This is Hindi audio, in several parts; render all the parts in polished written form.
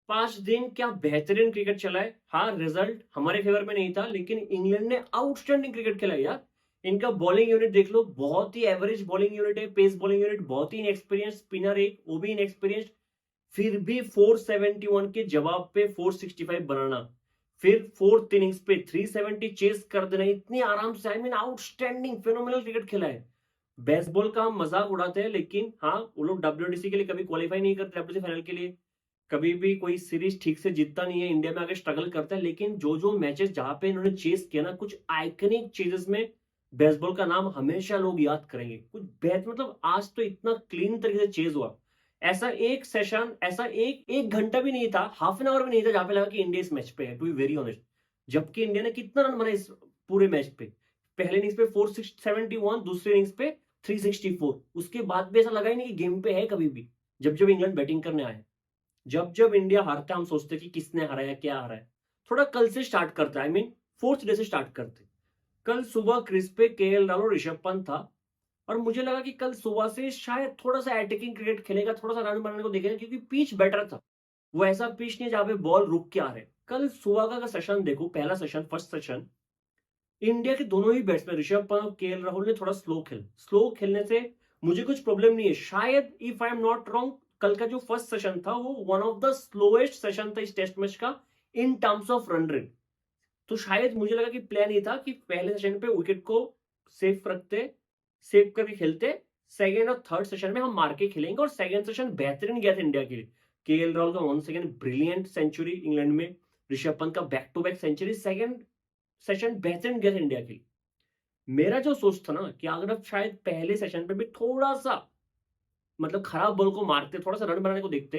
5 दिन क्या बेहतरीन क्रिकेट चला है। हाँ, रिजल्ट हमारे फेवर में नहीं था, लेकिन इंग्लैंड ने आउटस्टैंडिंग क्रिकेट खेला यार। इनका बॉलिंग यूनिट देख लो, बहुत ही एवरेज बॉलिंग यूनिट है। पेस बॉलिंग यूनिट बहुत ही इनएक्सपीरियंस, स्पिनर एक वो भी इनएक्सपीरियंस। फिर भी 471 के जवाब पे 465 बनाना, फिर फोर्थ इनिंग्स पे 370 चेस कर देना इतनी आराम से। I mean outstanding phenomenal cricket खेला है। बेसबॉल का हम मजाक उड़ाते हैं, लेकिन हाँ, वो लोग डब्ल्यूडीसी के लिए कभी क्वालिफाई नहीं करते, डब्ल्यूडीसी फाइनल के लिए कभी भी कोई सीरीज ठीक से जीतता नहीं है। इंडिया में आगे स्ट्रगल करता है, लेकिन जो जो मैचेस जहां पे इन्होंने चेस किया ना, कुछ आइकनिक चेजेस में बेसबॉल का नाम हमेशा लोग याद करेंगे। कुछ बेहद मतलब आज तो इतना क्लीन तरीके से चेज हुआ। ऐसा एक सेशन, ऐसा एक एक घंटा भी नहीं था, हाफ एन आवर भी नहीं था जहां पे लगा कि इंडिया इस मैच पे है, टू बी वेरी ऑनेस्ट। जबकि इंडिया ने कितना रन बनाए इस पूरे मैच पे। पहले इनिंग्स पे 471, दूसरे इनिंग्स पे 364। उसके बाद भी ऐसा लगा ही नहीं कि गेम पे है कभी भी। जब जब इंग्लैंड बैटिंग करने आए, जब जब इंडिया हारता है, हम सोचते कि किसने हराया, क्या हराया। थोड़ा कल से स्टार्ट करते हैं, आई मीन फोर्थ डे से स्टार्ट करते। कल सुबह क्रिस पे केएल राहुल और ऋषभ पंत था, और मुझे लगा कि कल सुबह से शायद थोड़ा सा अटैकिंग क्रिकेट खेलेगा, थोड़ा सा रन बनाने को देखेगा, क्योंकि पिच बेटर था। वो ऐसा पिच नहीं है जहां पे बॉल रुक के आ रहे। कल सुबह का सेशन देखो, पहला सेशन, फर्स्ट सेशन, इंडिया के दोनों ही बैट्समैन ऋषभ पंत और केएल राहुल ने थोड़ा स्लो खेलने से मुझे कुछ प्रॉब्लम नहीं है। शायद if I am not wrong, कल का जो फर्स्ट सेशन था वो one of the slowest session था इस टेस्ट मैच का in terms of run rate. तो शायद मुझे लगा कि प्लान ये था कि पहले सेशन पे विकेट को सेफ रखते, सेव करके खेलते, सेकेंड और थर्ड सेशन में हम मार के खेलेंगे। और सेकेंड सेशन बेहतरीन गया था इंडिया के लिए। केएल राहुल का one second brilliant century England में, ऋषभ पंत का back to back century, second session बेहतरीन गया था इंडिया के लिए। मेरा जो सोच था ना कि अगर आप शायद पहले सेशन पे भी थोड़ा सा मतलब खराब बॉल को मारते, थोड़ा सा रन बनाने को देखते,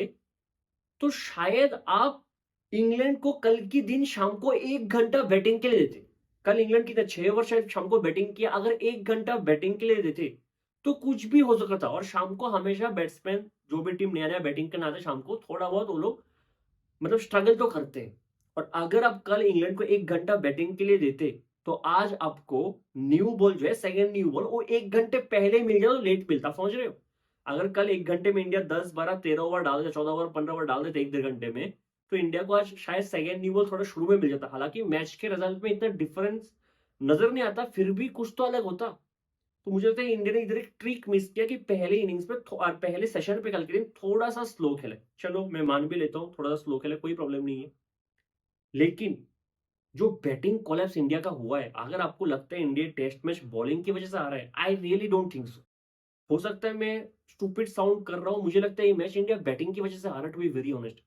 तो शायद आप इंग्लैंड को कल की दिन शाम को 1 घंटा बैटिंग के लिए देते। कल इंग्लैंड की 6 ओवर शायद शाम को बैटिंग किया, अगर 1 घंटा बैटिंग के लिए देते तो कुछ भी हो सकता था। और शाम को हमेशा बैट्समैन, जो भी टीम नया नया बैटिंग करना आता है, शाम को थोड़ा बहुत वो लोग मतलब स्ट्रगल तो करते हैं। और अगर आप कल इंग्लैंड को 1 घंटा बैटिंग के लिए देते, तो आज आपको न्यू बॉल जो है, सेकंड न्यू बॉल, वो 1 घंटे पहले मिल जाए तो लेट मिलता, समझ रहे हो। अगर कल 1 घंटे में इंडिया 10 12 13 ओवर डाल दे, 14 ओवर 15 ओवर डाल देते 1 1.5 घंटे में, तो इंडिया को आज शायद सेकंड न्यू बॉल थोड़ा शुरू में मिल जाता। हालांकि मैच के रिजल्ट में इतना डिफरेंस नजर नहीं आता, फिर भी कुछ तो अलग होता। तो मुझे लगता है इंडिया ने इधर एक ट्रिक मिस किया कि पहले इनिंग्स पे और पहले सेशन पे कल के दिन थोड़ा सा स्लो खेले। चलो मैं मान भी लेता हूँ, थोड़ा सा स्लो खेले, कोई प्रॉब्लम नहीं है। लेकिन जो बैटिंग कोलैप्स इंडिया का हुआ है, अगर आपको लगता है इंडिया टेस्ट मैच बॉलिंग की वजह से आ रहा है, I really don't think so. हो सकता है मैं स्टूपिड साउंड कर रहा हूं, मुझे लगता है ये मैच इंडिया बैटिंग की वजह से हारा, टू बी वेरी ऑनेस्ट।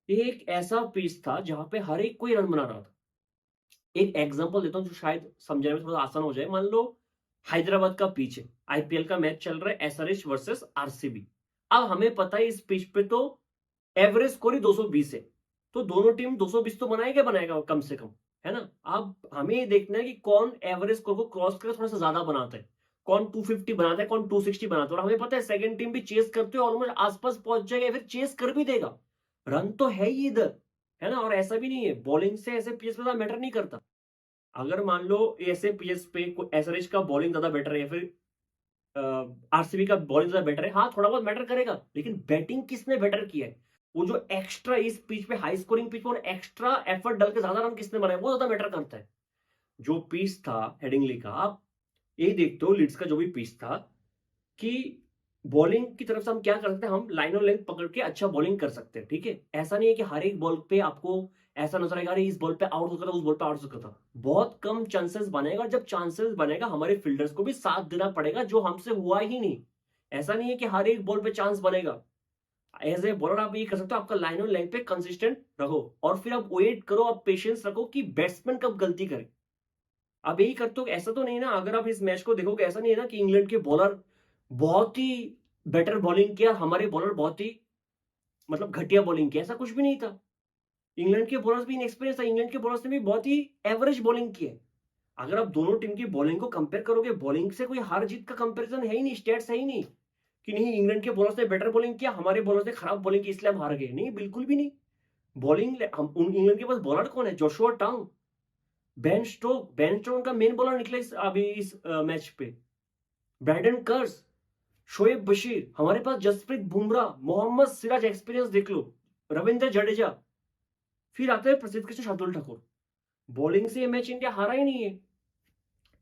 ये एक ऐसा पिच था जहां पे हर एक कोई रन बना रहा था। एक एग्जांपल देता हूं जो शायद समझने में थोड़ा आसान हो जाए। मान लो हैदराबाद का पिच है, आईपीएल का मैच चल रहा है, एसआरएच वर्सेस आरसीबी। अब हमें पता है इस पिच पे तो एवरेज स्कोर ही 220 है, तो दोनों टीम 220 तो बनाएगा बनाएगा कम से कम, है ना। अब हमें ये देखना है कि कौन एवरेज स्कोर को क्रॉस करके थोड़ा सा ज्यादा बनाता है, कौन 250 बनाता है, कौन 260 बनाता है। और हमें पता है सेकंड टीम भी चेस करते हुए ऑलमोस्ट आसपास पहुंच जाएगा, या फिर चेस कर भी देगा। रन तो है ही इधर, है ना। और ऐसा भी नहीं है, बॉलिंग से ऐसे पिच पे मैटर नहीं करता। अगर मान लो ऐसे पिच पे एसआरएच का बॉलिंग ज्यादा बेटर है, या फिर आरसीबी का बॉलिंग ज्यादा बेटर है, हाँ थोड़ा बहुत मैटर करेगा, लेकिन बैटिंग किसने बेटर किया है, वो जो एक्स्ट्रा इस पिच पे, हाई स्कोरिंग पिच पे एक्स्ट्रा एफर्ट डाल के ज्यादा रन किसने बनाए, वो ज्यादा मैटर करता है। जो पिच था हेडिंगली का, आप यही देखते हो लीड्स का जो भी पिच था, कि बॉलिंग की तरफ से हम क्या कर सकते हैं, हम लाइन और लेंथ पकड़ के अच्छा बॉलिंग कर सकते हैं, ठीक है। ऐसा नहीं है कि हर एक बॉल पे आपको ऐसा नजर आएगा अरे इस बॉल पे आउट हो सकता था, उस बॉल पे आउट हो सकता था। बहुत कम चांसेस बनेगा, और जब चांसेस बनेगा हमारे फील्डर्स को भी साथ देना पड़ेगा, जो हमसे हुआ ही नहीं। ऐसा नहीं है कि हर एक बॉल पे चांस बनेगा। एज ए बॉलर आप ये कर सकते हो, आपका लाइन और लेंथ पे कंसिस्टेंट रहो, और फिर आप वेट करो, आप पेशेंस रखो कि बैट्समैन कब गलती करे। आप यही करते हो। ऐसा तो नहीं ना, अगर आप इस मैच को देखोगे, ऐसा नहीं है ना कि इंग्लैंड के बॉलर बहुत ही बेटर बॉलिंग किया, हमारे बॉलर बहुत ही मतलब घटिया बॉलिंग किया, ऐसा कुछ भी नहीं था। इंग्लैंड के बॉलर्स भी इनएक्सपीरियंस था, इंग्लैंड के बॉलर्स ने भी बहुत ही एवरेज बॉलिंग की है। अगर आप दोनों टीम की बॉलिंग को कंपेयर करोगे, बॉलिंग से कोई हार जीत का कंपैरिजन है ही नहीं, स्टैट्स है ही नहीं कि नहीं इंग्लैंड के बॉलर्स ने बेटर बॉलिंग किया, हमारे बॉलर्स ने खराब बॉलिंग की इसलिए हम हार गए, नहीं बिल्कुल भी नहीं। बॉलिंग हम इंग्लैंड के पास बॉलर कौन है, जोशुआ टंग, बेन स्टोक का मेन बॉलर निकला अभी इस मैच पे, ब्राइडन कर्स, शोएब बशीर, हमारे पास जसप्रीत बुमराह, मोहम्मद सिराज, एक्सपीरियंस देख लो। रविंद्र जडेजा, फिर आते हैं प्रसिद्ध कृष्ण शार्दुल ठाकुर। बॉलिंग से ये मैच इंडिया हारा ही नहीं है।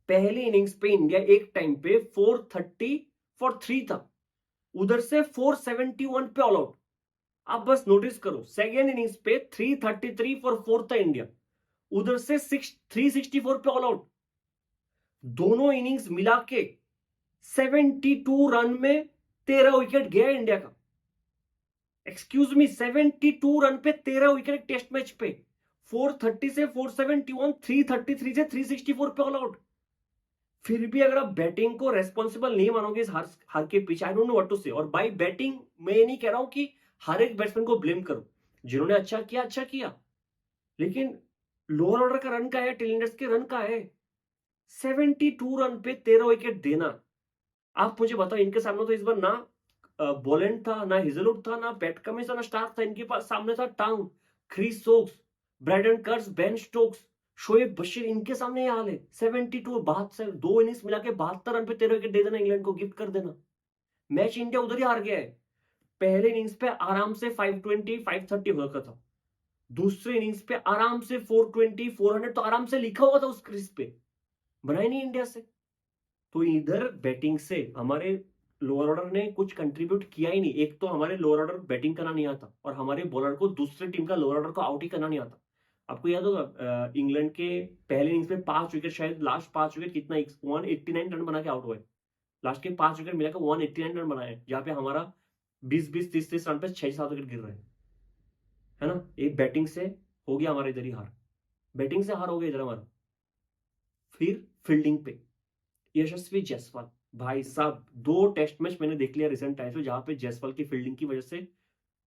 पहली इनिंग्स पे इंडिया एक टाइम पे 430 फॉर 3 था, उधर से 471 पे ऑल आउट। आप बस नोटिस करो, सेकेंड इनिंग्स पे 333 फॉर 4 था इंडिया, उधर से 364 पे ऑल आउट। दोनों इनिंग्स मिला के 72 रन में 13 विकेट गया इंडिया का। एक्सक्यूज मी, 72 रन पे 13 विकेट टेस्ट मैच पे। 430 से 471, 333 से 364 पे ऑल आउट। फिर भी अगर आप बैटिंग को रेस्पॉन्सिबल नहीं मानोगे इस हार के पीछे, I don't know what to say. और बाय बैटिंग मैं ये नहीं कह रहा हूं कि हर एक बैट्समैन को ब्लेम करो, जिन्होंने अच्छा किया, लेकिन लोअर ऑर्डर का रन का है, टेलेंडर्स के रन का है। 72 रन पे 13 विकेट देना, आप मुझे बताओ, इनके सामने तो इस बार ना बोलेंड था, ना हेजलवुड था, ना पैट कमिंस था, ना स्टार्क था। इनके पास सामने था टाउन, क्रिस सोक्स, ब्रैडन कर्स, बेन स्टोक्स, शोएब बशीर। इनके सामने ये हाल है। 72 72, 2 इनिंग्स मिला के 72 रन पे 13 विकेट दे देना, इंग्लैंड को गिफ्ट कर देना। मैच इंडिया उधर ही हार गया है। पहले इनिंग्स पे आराम से 520 530 हो रखा था, दूसरे इनिंग्स पे आराम से 420 400 तो आराम से लिखा हुआ था उस क्रिस पे, बनाई नहीं इंडिया से। तो इधर बैटिंग से हमारे लोअर ऑर्डर ने कुछ कंट्रीब्यूट किया ही नहीं। एक तो हमारे लोअर ऑर्डर बैटिंग करना नहीं आता, और हमारे बॉलर को दूसरे टीम का लोअर ऑर्डर को आउट ही करना नहीं आता। आपको याद होगा इंग्लैंड के पहले इनिंग्स में 5 विकेट, शायद लास्ट 5 विकेट कितना 189 रन बना के आउट हुए। लास्ट के 5 विकेट मिलाकर 189 रन बनाए, जहां पे हमारा 20 30 रन पे 6-7 विकेट गिर रहे हैं, है ना। एक बैटिंग से हो गया हमारा इधर ही हार, बैटिंग से हार हो गया इधर हमारा। फिर फील्डिंग पे यशस्वी जायसवाल, भाई साहब 2 टेस्ट मैच मैंने देख लिया रिसेंट टाइम्स में, जहां पे जायसवाल की फील्डिंग की वजह से,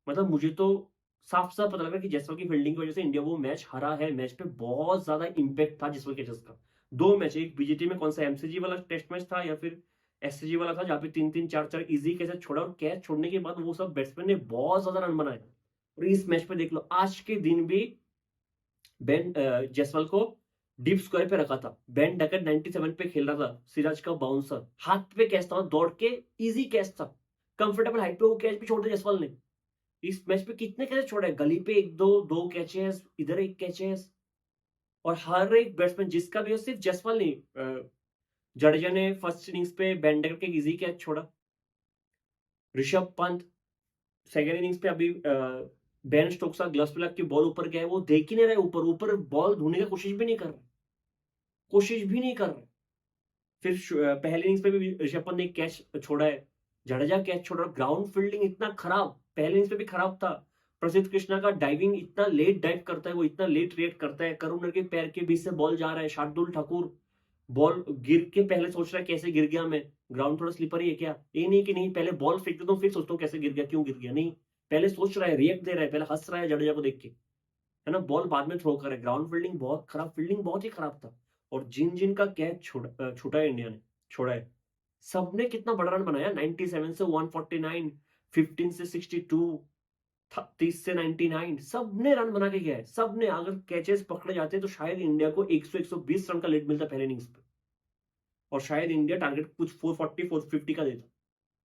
मतलब मुझे तो साफ साफ पता लगा कि जायसवाल की फील्डिंग की वजह से इंडिया वो मैच हारा है। मैच पे बहुत ज्यादा इंपैक्ट था जायसवाल के का। 2 मैच, एक बीजीटी में कौन सा एमसीजी वाला टेस्ट मैच था या फिर एससीजी वाला था, जहां पे 3-3 4-4 इजी कैसे छोड़ा, और कैच छोड़ने के बाद वो सब बैट्समैन ने बहुत ज्यादा रन बनाए। और इस मैच पे देख लो, आज के दिन भी बेन जायसवाल को डीप स्क्वायर पे रखा था। बेन डकट 97 पे खेल रहा था, सिराज का बाउंसर हाथ पे कैच था, दौड़ के इजी कैच था, कंफर्टेबल हाइट पे वो कैच भी छोड़ दिया जायसवाल ने। इस मैच पे कितने कैच छोड़े, गली पे 1-2 कैचेस, इधर एक कैचेस, और हर एक बैट्समैन जिसका भी हो, सिर्फ जायसवाल नहीं, जडेजा ने फर्स्ट इनिंग्स पे बेन डकट के इजी कैच छोड़ा। ऋषभ पंत सेकेंड इनिंग्स पे अभी बेन स्टोक्स का ग्लव्स पे लग के बॉल ऊपर गया है, वो देख ही नहीं रहा है, ऊपर ऊपर बॉल ढूंढने की कोशिश भी नहीं कर रहा। फिर पहले इनिंग्स पे भी ऋषभ पंत ने एक कैच छोड़ा है, जडेजा कैच छोड़ रहा। ग्राउंड फील्डिंग इतना खराब, पहले इनिंग्स पे भी खराब था। प्रसिद्ध कृष्णा का डाइविंग, इतना लेट डाइव करता है वो, इतना लेट रिएक्ट करता है। करुणा के पैर के बीच से बॉल जा रहा है, शार्दुल ठाकुर बॉल गिर के पहले सोच रहा है कैसे गिर गया मैं, ग्राउंड थोड़ा स्लिपरी है क्या। ये नहीं कि नहीं पहले बॉल फेंक देता हूँ फिर सोचता हूँ कैसे गिर गया, क्यों गिर गया, नहीं, पहले सोच रहा है, रिएक्ट दे रहा है, पहले हंस रहा है जडेजा को देख के, है ना। बॉल बाद में थ्रो कर रहा है। ग्राउंड फील्डिंग बहुत खराब, फील्डिंग बहुत ही खराब था। और जिन जिन का कैच छूटा है इंडिया ने, छोड़ा है, सबने कितना बड़ा रन बनाया। 97 से 149, 15 से 62, 30 से 99, सबने रन बना के गया है, सबने। अगर कैचेस पकड़े जाते तो शायद इंडिया को 100-120 रन का लीड मिलता पहले इनिंग्स पे, और शायद इंडिया टारगेट कुछ 440 450 का देता।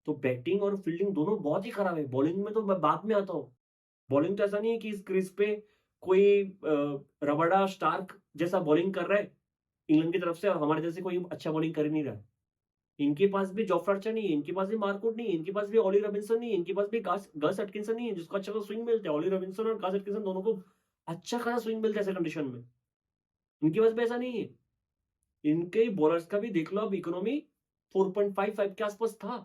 तो बैटिंग और फील्डिंग दोनों बहुत ही खराब है। बॉलिंग में तो मैं बाद में आता हूँ। बॉलिंग तो ऐसा नहीं है कि इस क्रीज पे कोई रबाडा स्टार्क जैसा बॉलिंग कर रहा है इंग्लैंड की तरफ से, और हमारे जैसे कोई अच्छा बॉलिंग कर ही नहीं रहा है। इनके पास भी जॉफ्रा आर्चर नहीं है, इनके पास भी मार्कवुड नहीं है, इनके पास भी ऑली रॉबिन्सन नहीं है, इनके पास भी गस एटकिंसन नहीं है, जिसको अच्छा खासा स्विंग मिलता है। ऑली रॉबिन्सन और गस एटकिंसन दोनों को अच्छा खासा स्विंग मिलता है ऐसे कंडीशन में। इनके पास भी ऐसा नहीं है। इनके बॉलर्स का भी देख लो, अब इकोनॉमी 4.55 के आसपास था।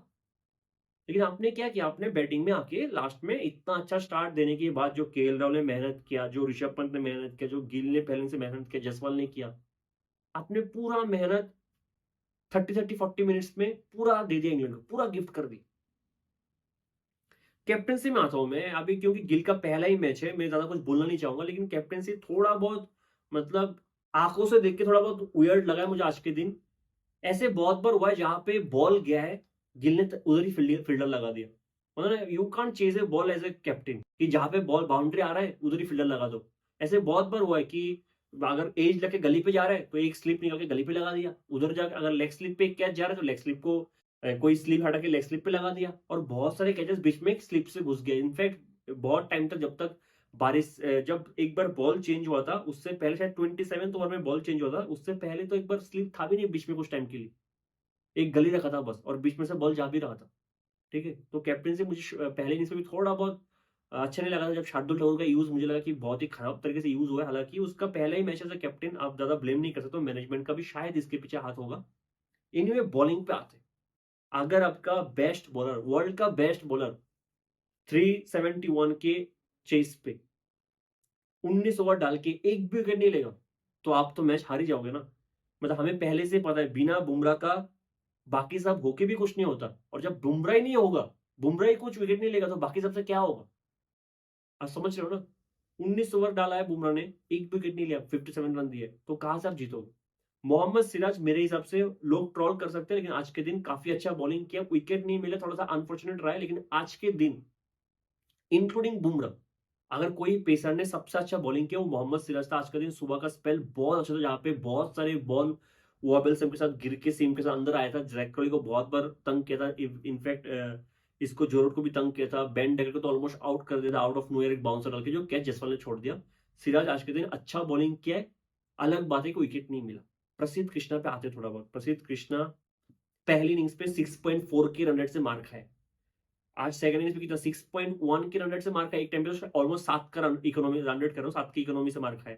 लेकिन आपने क्या किया, आपने बैटिंग में आके लास्ट में इतना अच्छा स्टार्ट देने के बाद, जो केएल राहुल ने मेहनत किया, जो ऋषभ पंत ने मेहनत किया, जो गिल ने पहले से मेहनत किया, जायसवाल ने किया, आपने पूरा मेहनत 30-40 मिनट्स में पूरा दे दिया इंग्लैंड को, पूरा गिफ्ट कर दी। कैप्टनसी में आता हूं मैं अभी, क्योंकि गिल का पहला ही मैच है, मैं ज्यादा कुछ बोलना नहीं चाहूंगा, लेकिन कैप्टनसी थोड़ा बहुत, मतलब आंखों से देख के थोड़ा बहुत वियर्ड लगा है मुझे आज के दिन। ऐसे बहुत बार हुआ है जहां पे बॉल गया है, गिल ने उधर ही फील्डर लगा दिया। मतलब you can't chase a ball as a captain, कि जहां पे बॉल बाउंड्री आ रहा है उधर ही फील्डर लगा दो। ऐसे बहुत बार हुआ है कि अगर एज लेके गली पे जा रहा है तो एक स्लिप निकाल के गली पे लगा दिया, उधर जाकर अगर लेग स्लिप पे कैच जा रहा है तो लेग स्लिप को कोई स्लिप हटा के लेग स्लिप पे लगा दिया, और बहुत सारे कैचेस बीच में स्लिप से घुस गए। इनफैक्ट बहुत टाइम तक, जब तक बारिश जब एक बार बॉल चेंज हुआ था उससे पहले शायद 27th ओवर में बॉल चेंज हुआ था, उससे पहले तो एक बार स्लिप था भी नहीं बीच में कुछ टाइम के लिए। एक गली रखा था बस और बीच में से बॉल जा भी रहा था। ठीक है? तो कैप्टेंसी मुझे पहले इनिंग्स में भी थोड़ा बहुत अच्छा नहीं लगा था। जब शार्दुल ठाकुर का यूज़ मुझे लगा कि बहुत ही खराब तरीके से यूज़ हुआ है। हालाँकि उसका पहला ही मैच एज़ अ कैप्टन, आप ज़्यादा ब्लेम नहीं कर सकते हो, मैनेजमेंट का भी शायद इसके पीछे हाथ होगा। एनीवे बॉलिंग पे आते हैं। अगर आपका बेस्ट बॉलर, वर्ल्ड का बेस्ट बॉलर 371 के चेस पे 19 ओवर डाल के एक भी विकेट नहीं लेगा, तो आप तो मैच हार ही जाओगे ना। मतलब हमें पहले से पता है बिना बुमराह का बाकी सब होके भी कुछ नहीं होता, और जब बुमराह ही नहीं होगा, बुमराह ही कुछ विकेट नहीं लेगा तो बाकी सबसे क्या होगा? आप समझ रहे हो ना? 19 ओवर डाला है बुमराह ने, एक विकेट नहीं लिया, 57 रन दिए, तो कहाँ से आप जीतोगे? मोहम्मद सिराज मेरे हिसाब से लोग ट्रोल कर सकते हैं, लेकिन आज के दिन काफी अच्छा बॉलिंग किया, विकेट नहीं मिले, थोड़ा सा अनफॉर्चुनेट रहा है, लेकिन आज के दिन इंक्लूडिंग बुमराह, अगर कोई पेसर ने सबसे अच्छा बॉलिंग किया वो मोहम्मद सिराज था। आज का दिन सुबह का स्पेल बहुत अच्छा था, जहाँ पे बहुत सारे बॉल वॉबल सिम के साथ गिर के सीम के साथ अंदर आया था। विराट कोहली को बहुत बार तंग किया था, इनफैक्ट इसको जो रूट को भी तंग किया था। बेन डेकर को तो ऑलमोस्ट आउट कर दिया था, आउट ऑफ नोवेयर एक बाउंसर डाल के, जो कैच जसवाल ने छोड़ दिया। सिराज आज के दिन अच्छा बॉलिंग किया है। अलग बात है कि विकेट नहीं मिला। प्रसिद्ध कृष्णा पे आते थोड़ा बहुत। प्रसिद्ध कृष्णा पहली इनिंग्स पे 6.4 के रन रेट से मार खाए। आज सेकंड इनिंग्स में कितना 6.1 के रन रेट से मार खाए। एक टाइम पे ऑलमोस्ट 7 का रन रेट कर रहा हूँ, 7 की इकोनॉमी से मार खाए।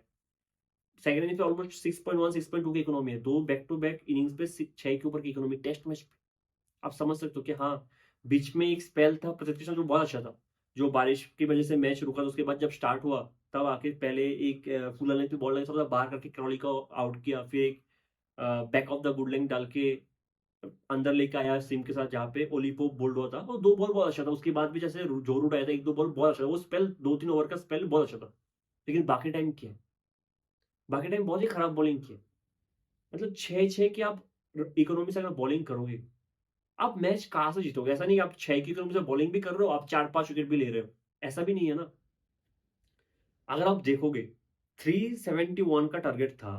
सेकंड इनिंग्स पे ऑलमोस्ट 6.1 6.2 की इकोनॉमी है। दो बैक टू बैक इनिंग्स पे 6 के ऊपर की इकोनॉमी टेस्ट मैच पे। आप समझ सकते हो कि हाँ, बीच में एक स्पेल था प्रसिद्ध कृष्णा जो बहुत अच्छा था, जो बारिश की वजह से मैच रुका था। उसके बाद जब स्टार्ट हुआ तब आके पहले एक फुल लेंथ पे बॉल लगा, थोड़ा बाहर करके क्रॉली को आउट किया, फिर एक back of the good length डाल के अंदर लेके आया सिम के साथ, जहाँ पे ओलिपो बोल्ड हुआ था। वो 2 बॉल बहुत अच्छा था। उसके बाद भी जैसे जो रूट आया था 1-2 बॉल बहुत अच्छा था। वो स्पेल 2-3 ओवर का स्पेल बहुत अच्छा था। लेकिन बाकी टाइम क्या है? बाकी टाइम बहुत ही खराब बॉलिंग की है। मतलब 6-6 की आप इकोनॉमी से अगर बॉलिंग करोगे, आप मैच कहाँ से जीतोगे? ऐसा नहीं है आप 6 की इकोनॉमी से बॉलिंग भी कर रहे हो, आप 4-5 विकेट भी ले रहे हो। ऐसा भी नहीं है ना। अगर आप देखोगे 371 का टारगेट था।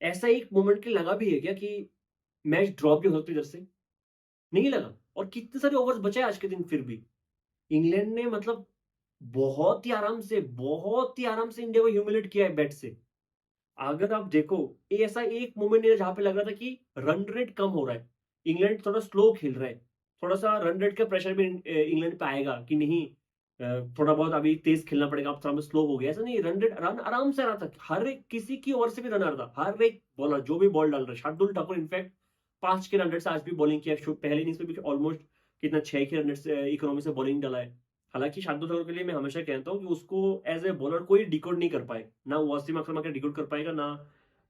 ऐसा एक मोमेंट के लगा भी है क्या कि मैच ड्रॉप भी हो सकती है इधर से? नहीं लगा। और कितने सारे ओवर्स बचे आज के दिन फिर भी। इंग्लैंड ने मतलब बहुत ही आराम से इंडिया को ह्यूमिलेट किया है बैट से। अगर आप देखो, ऐसा एक मोमेंट नहीं है जहाँ पे लग रहा था कि रन रेट कम हो रहा है। इंग्लैंड थोड़ा स्लो खेल रहा है। थोड़ा-सा रन रेट का प्रेशर भी इंग्लैंड पे आएगा कि नहीं, थोड़ा बहुत अभी तेज़ खेलना पड़ेगा, अब थोड़ा स्लो हो गया। ऐसा नहीं, रन आराम से आ रहा था। हर एक किसी की ओवर से भी रन आ रहा था। हर एक बॉलर जो भी बॉल डाल रहा है, शार्दुल ठाकुर इनफैक्ट 5 के रन रेट से आज भी बॉलिंग किया। पहले इनिंग्स में भी ऑलमोस्ट कितना 6 के रन रेट से इकोनॉमी से बॉलिंग डाला है। हालाँकि शार्दुल ठाकुर के लिए मैं हमेशा कहता हूँ कि उसको एज़ ए बॉलर कोई डिकोड नहीं कर पाए। ना वसीम अख्तर आके डिकोड कर पाएगा, ना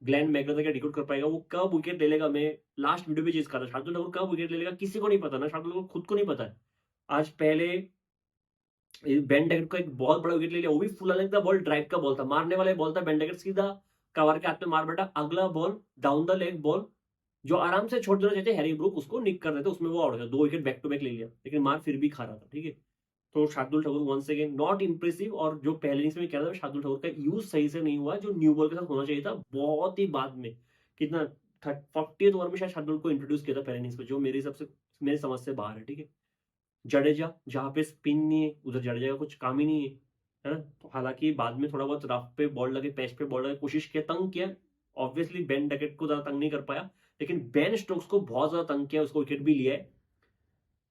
ग्लेन मैकग्रा आके डिकोड कर पाएगा। वो कब विकेट ले लेगा, मैं लास्ट वीडियो में चीज़ कहा था, शार्दुल ठाकुर कब विकेट ले लेगा किसी को नहीं पता, ना शार्दुल ठाकुर खुद को नहीं पता है। आज पहले बेन डेकेट का एक बहुत बड़ा विकेट ले लिया, वो भी फुल लेंथ का बॉल, ड्राइव का बॉल था, मारने वाला बॉल था। बेन डेकेट सीधा कवर के हाथ में मार बैठा। अगला ball down the leg ball, जो आराम से छोड़ देना चाहते हैरी ब्रूक, उसको निक कर देते, उसमें वो आउट हो गया। 2 विकेट बैक टू बैक ले लिया, लेकिन मार फिर भी खा रहा था। ठीक है? तो Shardul Thakur once again not impressive. और जो पहले इनिंग्स में क्या था, शार्दुल ठाकुर का यूज सही से नहीं हुआ, जो न्यू बॉल के साथ होना चाहिए था बहुत ही बाद में। कितना 40th ओवर में शायद शार्दुल को इंट्रोड्यूस किया था पहले इनिंग्स में, जो मेरे हिसाब से मेरी समझ से बाहर है। ठीक है? जडेजा जहाँ पे स्पिन नहीं है, उधर जडेजा का कुछ काम ही नहीं है, है ना? तो हालांकि बाद में थोड़ा बहुत रफ पे बॉल लगे, पैच पे बॉल लगे, कोशिश किया, तंग किया। ऑब्वियसली बेन डकेट को ज्यादा तंग नहीं कर पाया, लेकिन बेन स्टोक्स को बहुत ज्यादा तंग किया, उसको विकेट भी लिया है।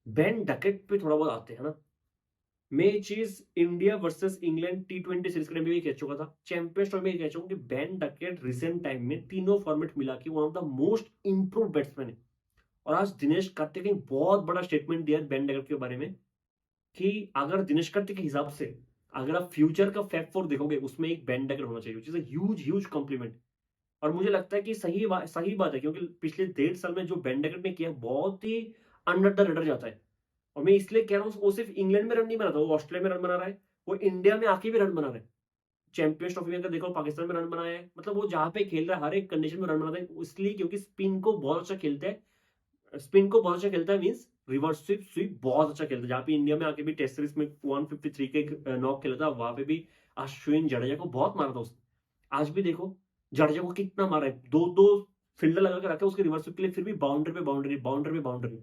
बेन डकेट पे थोड़ा बहुत आते हैं ना। मैं ये चीज India versus England T20 series के टाइम भी कह चुका था, चैंपियंस ट्रॉफी में कह चुका हूं कि बेन डकेट रिसेंट टाइम में तीनों फॉर्मेट मिला के one of the most improve batsman है। और आज दिनेश कार्तिक ने बहुत बड़ा स्टेटमेंट दिया बेन डकेट के बारे में कि अगर दिनेश कार्तिक के हिसाब से अगर आप फ्यूचर का फैक्ट फोर देखोगे, उसमें एक बेन डकेट होना चाहिए, which is a huge complement. और मुझे लगता है कि सही बात है, क्योंकि पिछले 1.5 साल में जो बेन डकेट ने किया बहुत ही अंडर द रेडर जाता है। और मैं इसलिए कह रहा हूँ, वो सिर्फ इंग्लैंड में रन नहीं बना था, वो ऑस्ट्रेलिया में रन बना रहा है, वो इंडिया में आके भी रन बना रहा है। चैंपियंस ट्रॉफी में अगर देखो, पाकिस्तान में रन बनाया है। मतलब वो जहां पे खेल रहा है हर एक कंडीशन में रन बनाता है, इसलिए क्योंकि स्पिन को बहुत अच्छा खेलता है। स्पिन को बहुत अच्छा खेलता है मींस रिवर्स स्वीप स्वीप बहुत अच्छा खेलता है। जहाँ पे इंडिया में आके भी टेस्ट सीरीज में 153 के नॉक खेला था, वहां पे भी अश्विन जडेजा को बहुत मारा था उसने। आज भी देखो जडेजा को कितना मारा है, दो दो फील्डर लगा के रखा है उसके रिवर्स स्वीप के लिए, फिर भी बाउंड्री पे बाउंड्री, बाउंड्री पे बाउंड्री।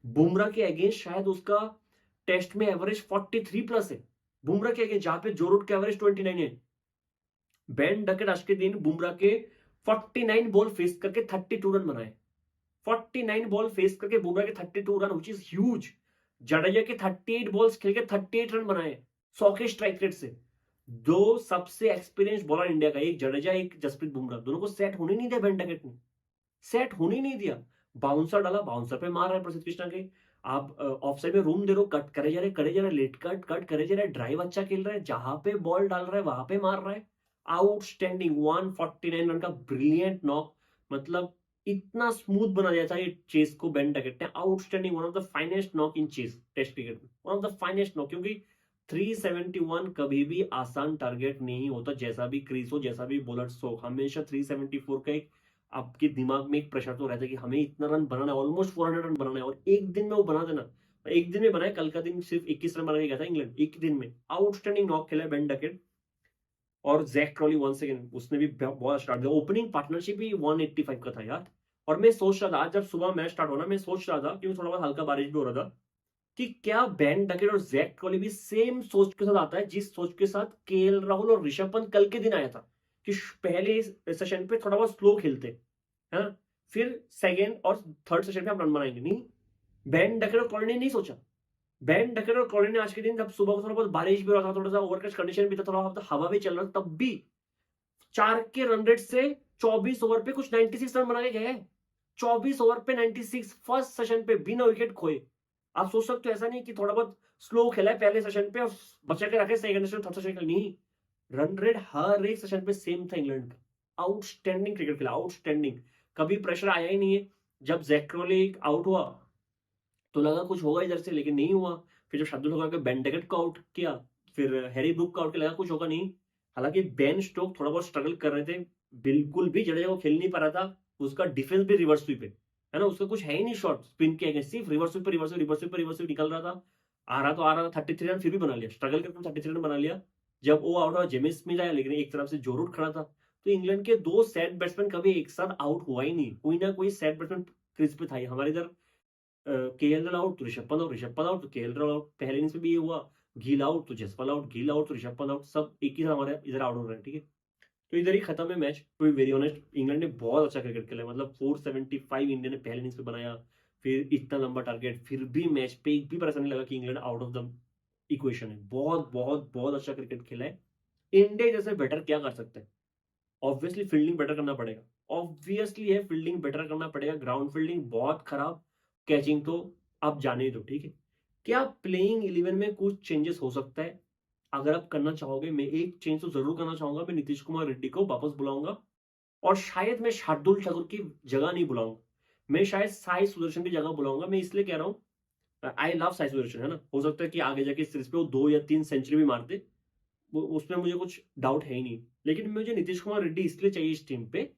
बुमराह के अगेंस्ट शायद उसका टेस्ट में एवरेज 43 प्लस है। बुमराह के अगेंस्ट, जहां पे जो रूट का एवरेज 29 है। बेन डकेट आज के दिन बुमराह के 49 बॉल फेस करके 32 रन बनाए। 49 बॉल फेस करके बुमराह के 32 run, which is huge. Jadeja के 38 बॉल्स खेल के 38 रन बनाए 100 के स्ट्राइक रेट से। दो सबसे एक्सपीरियंस बॉलर इंडिया का, एक जडेजा एक जसप्रीत बुमराह, दोनों को सेट होने नहीं दिया बेन डकेट ने, सेट होने नहीं दिया। बाउंसर डाला, बाउंसर पे मार रहा है प्रसिद्ध कृष्णा के। आप ऑफ साइड में रूम दे रहे हो, कट करे जा रहे, करे जा रहे, लेट कट कट करे जा रहे, ड्राइव अच्छा खेल रहा है, जहां पे बॉल डाल रहा है वहां पे मार रहा है। आउटस्टैंडिंग 149 रन का ब्रिलियंट नॉक, मतलब इतना स्मूथ बना दिया था ये चेस को बेन डकेट ने। Outstanding, one of the finest knock in chase test cricket में, one of the finest knock. क्योंकि 371 कभी भी आसान टारगेट नहीं होता, जैसा भी क्रीज हो, जैसा भी बॉलर्स हो, हमेशा 374 का एक आपके दिमाग में एक प्रेशर तो रहता है कि हमें इतना रन बनाना है, ऑलमोस्ट 400 रन बनाना है, और एक दिन में वो बना देना। एक दिन में बनाए, कल का दिन सिर्फ 21 रन बना के गया था इंग्लैंड एक दिन में। आउटस्टैंडिंग नॉक खेला है बेन डकेट। और जैक क्रॉली वन सेकंड, उसने भी बहुत स्टार्ट दिया। ओपनिंग पार्टनरशिप भी 185 का था यार। और मैं सोच रहा था आज जब सुबह मैच स्टार्ट होना, मैं सोच रहा था क्योंकि थोड़ा बहुत हल्का बारिश भी हो रहा था, कि क्या बेन डकेट और जैक क्रॉली भी सेम सोच के साथ आता है जिस सोच के साथ केएल राहुल और ऋषभ पंत कल के दिन आया था, कि पहले सेशन पे थोड़ा बहुत स्लो खेलते, है ना, फिर सेकेंड और थर्ड सेशन पे हम रन बनाएंगे। नहीं, बेन डकेट और क्रॉली ने नहीं सोचा। बेन डकेट और क्रॉली ने आज के दिन, जब सुबह को थोड़ा बहुत बारिश भी हो रहा था, थोड़ा सा ओवरकास्ट कंडीशन भी था, थोड़ा बहुत हवा भी चल रहा था, तब भी 4 के रन रेट से 24 ओवर पे कुछ 96 रन बना के गए। 24 ओवर पे 96 फर्स्ट सेशन पे बिना विकेट खोए। आप सोच सकते हो ऐसा नहीं कि थोड़ा बहुत स्लो खेला है पहले सेशन पे और बचा के रखे सेकंड सेशन थर्ड सेशन, नहीं, रन रेट हर एक सेशन पे सेम था इंग्लैंड का। आउटस्टैंडिंग क्रिकेट खेला, आउटस्टैंडिंग। कभी प्रेशर आया ही नहीं है। जब जैक क्रॉली आउट हुआ तो लगा कुछ होगा इधर से, लेकिन नहीं हुआ। फिर जब शार्दुल ठाकुर के बेन डकेट को आउट किया, फिर हैरी ब्रूक को आउट किया, लगा कुछ होगा नहीं। हालांकि बेन स्टोक थोड़ा बहुत स्ट्रगल कर रहे थे, बिल्कुल भी जडेजा को खेल नहीं पा रहा था। उसका डिफेंस भी रिवर्स स्वीप है ना, उसका कुछ है ही नहीं शॉट स्पिन के अगेंस्ट, सिर्फ रिवर्स स्वीप पर रिवर्स स्वीप, रिवर्स स्वीप पर रिवर्स स्वीप निकल रहा था। आ रहा था 33 रन, फिर भी बना लिया, स्ट्रगल करके 33 रन बना लिया। जब वो आउट हुआ, जेमिस स्मिथ आया, लेकिन एक तरफ से जो रूट खड़ा था। तो इंग्लैंड के दो सेट बैट्समैन कभी एक साथ आउट हुआ ही नहीं, कोई ना कोई सेट बैट्समैन क्रीज पे था ही। हमारे इधर केएल आउट तो ऋषभ पंत आउट, ऋषभ पंत आउट तो केएल आउट, पहले इनिंग्स में भी ये हुआ। गील आउट तो जसपाल आउट, गील आउट तो ऋषभ पंत आउट, सब एक ही साथ हमारे इधर आउट हो रहे हैं, ठीक है। तो इधर ही खत्म है match. To be very honest, England ने बहुत अच्छा क्रिकेट खेला, मतलब 475 इंडिया ने पहले इनिंग्स में बनाया, फिर इतना लंबा टारगेट, फिर भी मैच पे एक भी परेशानी लगा कि England out of the equation है। बहुत बहुत बहुत अच्छा क्रिकेट खेला है। इंडिया जैसे बेटर क्या कर सकते हैं? ऑब्वियसली फील्डिंग बेटर करना पड़ेगा, ऑब्वियसली है, फील्डिंग बेटर करना पड़ेगा। ग्राउंड फील्डिंग बहुत खराब, कैचिंग तो आप जाने ही दो, ठीक है। क्या प्लेइंग 11 में कुछ चेंजेस हो सकता है? अगर आप करना चाहोगे, मैं एक चेंज तो जरूर करना चाहूंगा, मैं नीतीश कुमार रेड्डी को वापस बुलाऊंगा। और शायद मैं शार्दुल ठाकुर की जगह नहीं बुलाऊंगा, मैं शायद साई सुदर्शन की जगह बुलाऊंगा। मैं इसलिए कह रहा हूँ, आई लव साई सुदर्शन, है ना, हो सकता है कि आगे जाके इस सीरीज पे वो 2 या 3 सेंचुरी भी मार दे, उसमें मुझे कुछ डाउट है ही नहीं। लेकिन मुझे नीतीश कुमार रेड्डी इसलिए चाहिए इस टीम पे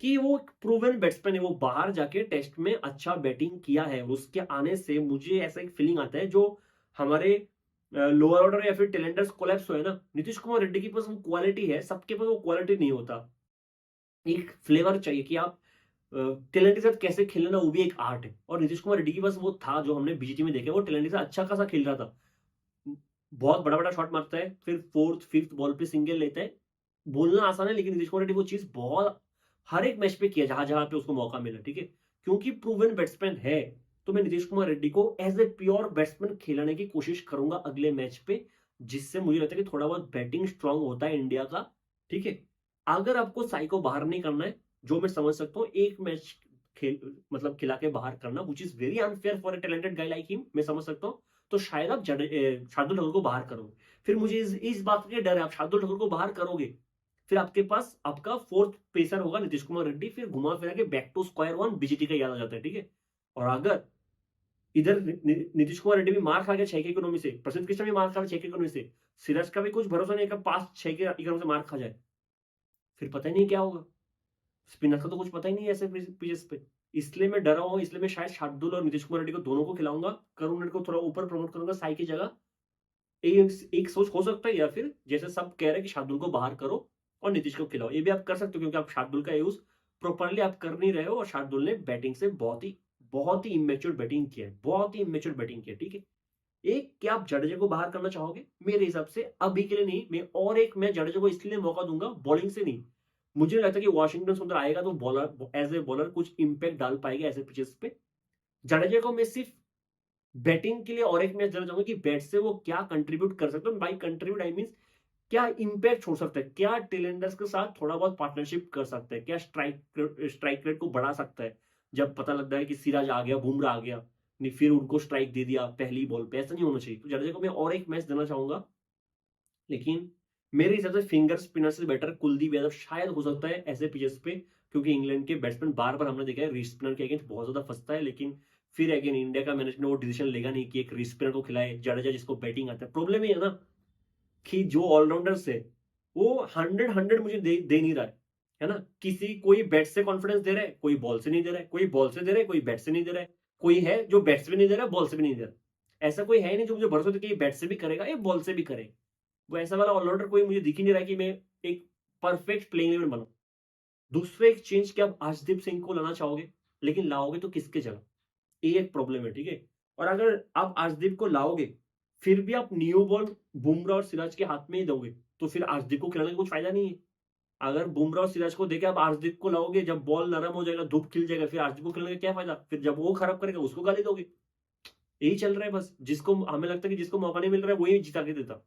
कि वो एक प्रूवन बैट्समैन है, वो बाहर जाके टेस्ट में अच्छा बैटिंग किया है। उसके आने से मुझे ऐसा एक फीलिंग आता है, जो हमारे लोअर ऑर्डर या फिर टैलेंटर्स कोलैप्स हुए ना, नीतीश कुमार रेड्डी के पास वो क्वालिटी है, सबके पास वो क्वालिटी नहीं होता। एक फ्लेवर चाहिए कि आप टैलेंट के साथ कैसे खेलना, वो भी एक आर्ट है। और नीतीश कुमार रेड्डी के पास वो था, जो हमने बीजीटी में देखा, वो टैलेंट के साथ अच्छा खासा खेल रहा था। बहुत बड़ा बड़ा शॉट मारता है, फिर फोर्थ फिफ्थ बॉल पे सिंगल लेता है। बोलना आसान है, लेकिन नीतीश कुमार रेड्डी वो चीज बहुत हर एक मैच पे किया, जहां जहां पे उसको मौका मिला, ठीक है। क्योंकि प्रूवन बैट्समैन है, तो मैं नीतीश कुमार रेड्डी को एज ए प्योर बैट्समैन खिलाने की कोशिश करूंगा अगले मैच पे, जिससे मुझे लगता है कि थोड़ा बहुत बैटिंग स्ट्रांग होता है इंडिया का, ठीक है। अगर आपको साई को बाहर नहीं करना है, जो मैं समझ सकता हूँ, एक मैच खेल मतलब खिला के बाहर करना, which is very unfair for a talented guy like him, मैं समझ सकता हूँ। तो शायद आप शार्दुल ठाकुर को बाहर करोगे। फिर मुझे इस बात का डर है, आप शार्दुल ठाकुर को बाहर करोगे, फिर आपके पास आपका फोर्थ पेसर होगा नीतीश कुमार रेड्डी, फिर घुमा फिरा के back to square one BGT का याद आ जाता है, ठीक है। और अगर इधर नीतीश कुमार रेड्डी भी मार खा गया 6 के इकोनॉमी से, प्रसिद्ध कृष्णा भी मार खा गया 6 के इकोनॉमी से, सिराज का भी कुछ भरोसा नहीं है 5-6 के इकोनॉमी से मार खा जाए, फिर पता ही नहीं क्या होगा। स्पिनर का तो कुछ पता ही नहीं है ऐसे पिचेस पे। इसलिए मैं डरा हूं, इसलिए मैं शायद शार्दुल और नीतीश कुमार रेड्डी को दोनों को खिलाऊंगा, करुण रेड्डी को थोड़ा ऊपर प्रमोट करूंगा साई की जगह। एक सोच हो सकता है, या फिर जैसे सब कह रहे हैं कि शार्दुल को बाहर करो और नीतीश को खिलाओ, ये भी आप कर सकते हो, क्योंकि आप शार्दुल का यूज प्रॉपरली आप कर नहीं रहे हो। और शार्दुल ने बैटिंग से बहुत ही इमेच्योर बैटिंग किया है, बहुत ही इमेच्योर बैटिंग किया है, ठीक है। एक, क्या आप जडेजा को बाहर करना चाहोगे? मेरे हिसाब से अभी के लिए नहीं। मैं और एक मैं जडेजा को इसलिए मौका दूंगा, बॉलिंग से नहीं। मुझे नहीं लगता कि वॉशिंगटन सुंदर आएगा तो बॉलर एज ए बॉलर कुछ इंपैक्ट डाल पाएगा ऐसे पिचेस पे। जडेजा को मैं सिर्फ बैटिंग के लिए और एक मैच देना चाहूंगा कि बैट से वो क्या कंट्रीब्यूट कर सकते हैं। बाई कंट्रीब्यूट आई मीन क्या इम्पैक्ट छोड़ सकता है, क्या टेलेंडर्स के साथ थोड़ा बहुत पार्टनरशिप कर सकता है, क्या स्ट्राइक रेट को बढ़ा सकता है। जब पता लगता है कि सिराज आ गया, बुमराह आ गया, नहीं फिर उनको स्ट्राइक दे दिया पहली बॉल पे, ऐसा नहीं होना चाहिए। तो जडेजा को मैं और एक मैच देना चाहूंगा, लेकिन मेरे हिसाब से फिंगर स्पिनर से बेटर कुलदीप यादव शायद हो सकता है ऐसे पिचेस पे, क्योंकि इंग्लैंड के बैट्समैन बार बार हमने देखा है रिस्ट स्पिनर के अगेंस्ट बहुत ज्यादा फंसता है। लेकिन फिर अगेन इंडिया का मैनेजमेंट वो डिसीजन लेगा नहीं कि एक रिस्ट स्पिनर को खिलाए, जडेजा जिसको बैटिंग आता है। प्रॉब्लम ये है ना कि जो ऑलराउंडर्स है वो 100 मुझे दे नहीं रहा है ना। किसी कोई बैट से कॉन्फिडेंस दे रहा है, कोई बॉल से नहीं दे रहा है, कोई बॉल से दे रहा है, कोई बैट से नहीं दे रहा है, कोई है जो बैट से भी नहीं दे रहा है, बॉल से भी नहीं दे रहा। ऐसा कोई है नहीं जो मुझे भरोसा दे कि ये बैट से भी करेगा, ये बॉल से भी करेगा। वो ऐसा वाला ऑलराउंडर कोई मुझे दिख ही नहीं रहा है कि मैं एक परफेक्ट प्लेइंग इलेवन बनाऊं। दूसरा एक चेंज कि आप अर्शदीप सिंह को लाना चाहोगे, लेकिन लाओगे तो किसके जगह, ये एक प्रॉब्लम है, ठीक है। और अगर आप अर्शदीप को लाओगे फिर भी आप न्यू बॉल बुमराह और सिराज के हाथ में ही दोगे, तो फिर अर्शदीप को खिलाने का कुछ फायदा नहीं है। अगर बुमराह और सिराज को देके आप अर्शदीप को लाओगे, जब बॉल नरम हो जाएगा, धूप खिल जाएगा, फिर अर्शदीप को खिलाने का क्या फायदा? फिर जब वो खराब करेगा उसको गाली दोगे। यही चल रहा है बस। जिसको हमें लगता है कि जिसको मौका नहीं मिल रहा है वही जिता के देता।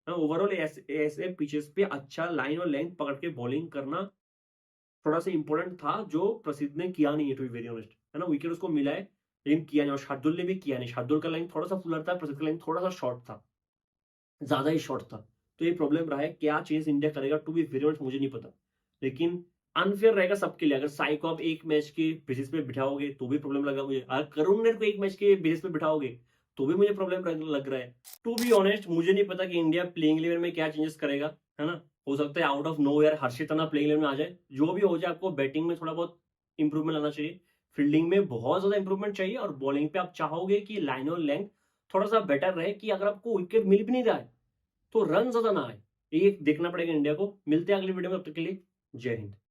ओवरऑल ऐसे ऐसे पिचेस पे अच्छा लाइन और लेंथ पकड़ के बॉलिंग करना थोड़ा सा इंपॉर्टेंट था, जो प्रसिद्ध ने किया नहीं है, टू बी वेरी ऑनेस्ट, है ना। विकेट उसको मिला है लेकिन किया नहीं, और शार्दुल ने भी किया नहीं। शार्दुल का लाइन थोड़ा सा फुलर था, प्रसिद्ध का लाइन थोड़ा सा शॉर्ट था, ज्यादा ही शॉर्ट था। तो ये प्रॉब्लम रहा है। क्या चेंज इंडिया करेगा, टू बी वेरी ऑनेस्ट मुझे नहीं पता, लेकिन अनफेयर रहेगा सबके लिए। अगर साई को आप एक मैच के बेसिस पे बिठाओगे तो भी प्रॉब्लम लगा मुझे, अगर करुण ने को एक मैच के बेसिस पे बिठाओगे तो भी मुझे प्रॉब्लम लग रहा है। टू बी ऑनेस्ट मुझे नहीं पता कि इंडिया प्लेइंग इलेवन में क्या चेंजेस करेगा, है ना। हो सकता है आउट ऑफ नो यार हर्षित राणा प्लेइंग इलेवन में आ जाए। जो भी हो जाए, आपको बैटिंग में थोड़ा बहुत इंप्रूवमेंट लाना चाहिए, फील्डिंग में बहुत ज्यादा इंप्रूवमेंट चाहिए, और बॉलिंग पे आप चाहोगे कि लाइन और लेंथ थोड़ा सा बेटर रहे, कि अगर आपको विकेट मिल भी नहीं रहा है तो रन ज्यादा ना आए। ये देखना पड़ेगा इंडिया को। मिलते हैं अगली वीडियो में, तब तक के लिए जय हिंद।